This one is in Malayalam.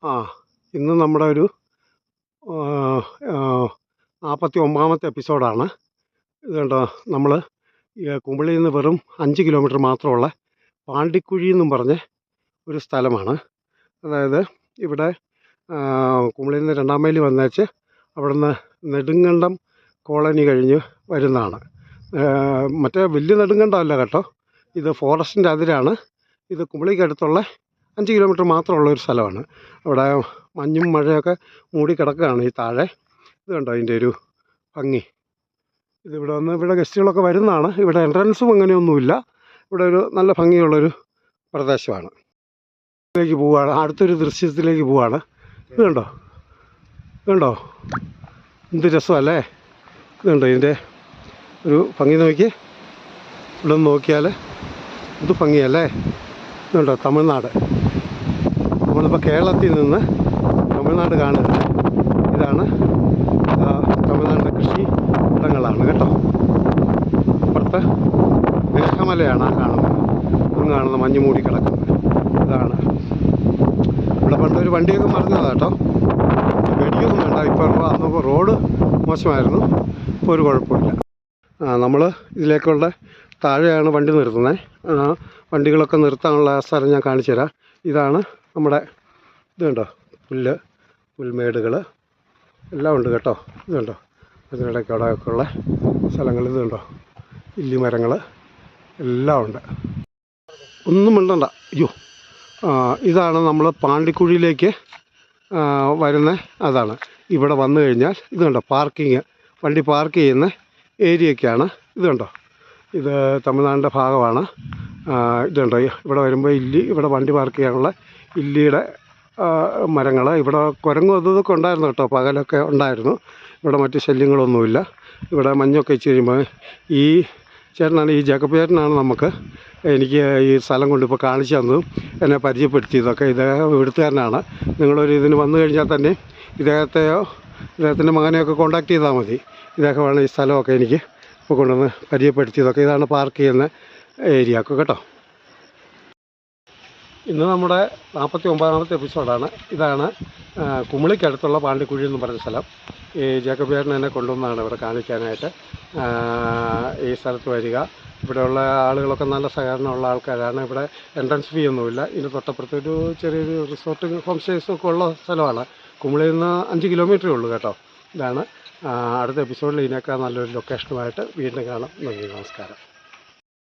ആ ഇന്ന് നമ്മുടെ ഒരു 49ാമത്തെ എപ്പിസോഡാണ്. ഇത് കണ്ടോ, നമ്മൾ കുമിളിയിൽ നിന്ന് വെറും 5 കിലോമീറ്റർ മാത്രമുള്ള പാണ്ടിക്കുഴി എന്നും പറഞ്ഞ ഒരു സ്ഥലമാണ്. അതായത് ഇവിടെ കുമിളിയിൽ നിന്ന് 2-ാം മൈൽ വന്നേച്ച് അവിടുന്ന് നെടുങ്കണ്ടം കോളനി കഴിഞ്ഞ് വരുന്നതാണ്. മറ്റേ വലിയ നെടുങ്കണ്ടമല്ല കേട്ടോ, ഇത് ഫോറസ്റ്റിൻ്റെ അതിരാണ്. ഇത് കുമിളിക്കടുത്തുള്ള 5 കിലോമീറ്റർ മാത്രമുള്ള ഒരു സ്ഥലമാണ്. അവിടെ മഞ്ഞും മഴയൊക്കെ മൂടി കിടക്കുകയാണ് ഈ താഴെ. ഇത് കണ്ടോ അതിൻ്റെ ഒരു ഭംഗി. ഇവിടെ ഗസ്റ്റുകളൊക്കെ വരുന്നതാണ്. ഇവിടെ എൻട്രൻസും അങ്ങനെയൊന്നുമില്ല. ഇവിടെ ഒരു നല്ല ഭംഗിയുള്ളൊരു പ്രദേശമാണ്. ഇതിലേക്ക് പോവുകയാണ്, അടുത്തൊരു ദൃശ്യത്തിലേക്ക് പോവുകയാണ്. ഇത് കണ്ടോ എന്ത് രസമല്ലേ. ഇത് കണ്ടോ ഇതിൻ്റെ ഒരു ഭംഗി നോക്കി. ഇവിടെ നിന്ന് നോക്കിയാൽ ഇത് ഭംഗിയല്ലേ. ഇത് കണ്ടോ തമിഴ്നാട്. നമ്മളിപ്പോൾ കേരളത്തിൽ നിന്ന് തമിഴ്നാട് കാണുന്നത് ഇതാണ്. തമിഴ്നാടിൻ്റെ കൃഷി ഇടങ്ങളാണ് കേട്ടോ. അപ്പുറത്ത് മേഘമലയാണ് ആ കാണുന്നത്. അങ്ങ് കാണുന്ന മഞ്ഞ് മൂടി കിടക്കുന്നത് ഇതാണ്. ഇവിടെ പണ്ടൊരു വണ്ടിയൊക്കെ മറിഞ്ഞതാണ് കേട്ടോ. പേടിയൊന്നും വേണ്ട. ഇപ്പോൾ അന്നപ്പോൾ റോഡ് മോശമായിരുന്നു, ഇപ്പോൾ ഒരു കുഴപ്പമില്ല. നമ്മൾ ഇതിലേക്കുള്ള താഴെയാണ് വണ്ടി നിർത്തുന്നത്. വണ്ടികളൊക്കെ നിർത്താനുള്ള സ്ഥലം ഞാൻ കാണിച്ചു തരാം. ഇതാണ് നമ്മുടെ ഇത് കണ്ടോ, പുൽമേടുകൾ എല്ലാം ഉണ്ട് കേട്ടോ. ഇത് കണ്ടോ അതിനിടയ്ക്ക് അവിടെയൊക്കെ ഉള്ള സ്ഥലങ്ങൾ. ഇത് കണ്ടോ ഇല്ലിമരങ്ങൾ എല്ലാം ഉണ്ട്. ഒന്നും മിണ്ടണ്ട. അയ്യോ, ഇതാണ് നമ്മൾ പാണ്ടിക്കുഴിയിലേക്ക് വരുന്ന അതാണ്. ഇവിടെ വന്നു കഴിഞ്ഞാൽ ഇത് കണ്ടോ പാർക്കിങ്, വണ്ടി പാർക്ക് ചെയ്യുന്ന ഏരിയയൊക്കെയാണ്. ഇത് കണ്ടോ, ഇത് തമിഴ്നാടിൻ്റെ ഭാഗമാണ്. ഇത് കണ്ടോ ഇവിടെ വരുമ്പോൾ ഇവിടെ വണ്ടി പാർക്ക് ചെയ്യാനുള്ള ഇല്ലിയുടെ മരങ്ങൾ. ഇവിടെ കുരങ്ങും അതൊക്കെ ഉണ്ടായിരുന്നു കേട്ടോ, പകലൊക്കെ ഉണ്ടായിരുന്നു. ഇവിടെ മറ്റ് ശല്യങ്ങളൊന്നുമില്ല. ഇവിടെ മഞ്ഞൊക്കെ ഇച്ചിരി കഴിയുമ്പോൾ ഈ ചേട്ടനാണ്, ഈ ജേക്കബ് ചേട്ടനാണ് എനിക്ക് ഈ സ്ഥലം കൊണ്ട് ഇപ്പോൾ കാണിച്ചു തന്നതും എന്നെ പരിചയപ്പെടുത്തിയതൊക്കെ. ഇദ്ദേഹം ഇവിടുത്തുകാരനാണ്. നിങ്ങളൊരു ഇതിന് വന്നു കഴിഞ്ഞാൽ തന്നെ ഇദ്ദേഹത്തിൻ്റെ മകനെയൊക്കെ കോൺടാക്ട് ചെയ്താൽ മതി. ഇദ്ദേഹമാണ് ഈ സ്ഥലമൊക്കെ എനിക്ക് ഇപ്പോൾ കൊണ്ടുവന്ന് പരിചയപ്പെടുത്തിയതൊക്കെ. ഇതാണ് പാർക്ക് ചെയ്യുന്ന ഏരിയ ഒക്കെ കേട്ടോ. ഇന്ന് നമ്മുടെ 49ാമത്തെ എപ്പിസോഡാണ്. ഇതാണ് കുമിളിക്കടുത്തുള്ള പാണ്ടിക്കുഴി എന്ന് പറഞ്ഞ സ്ഥലം. ഈ ജേക്കബ് ചേട്ടൻ എന്നെ കൊണ്ടുവന്നതാണ് ഇവിടെ കാണിക്കാനായിട്ട്. ഈ സ്ഥലത്ത് വരിക. ഇവിടെയുള്ള ആളുകളൊക്കെ നല്ല സഹകരണമുള്ള ആൾക്കാരാണ്. ഇവിടെ എൻട്രൻസ് ഫീ ഒന്നുമില്ല. ഇതിന് തൊട്ടപ്പുറത്തൊരു ചെറിയൊരു റിസോർട്ടും ഹോം സ്റ്റേസും ഒക്കെ ഉള്ള സ്ഥലമാണ്. കുമിളിയിൽ നിന്ന് 5 കിലോമീറ്ററേ ഉള്ളൂ കേട്ടോ. ഇതാണ്. അടുത്ത എപ്പിസോഡിൽ ഇതിനേക്കാൾ നല്ലൊരു ലൊക്കേഷനുമായിട്ട് വീണ്ടും കാണാം. നന്ദി, നമസ്കാരം.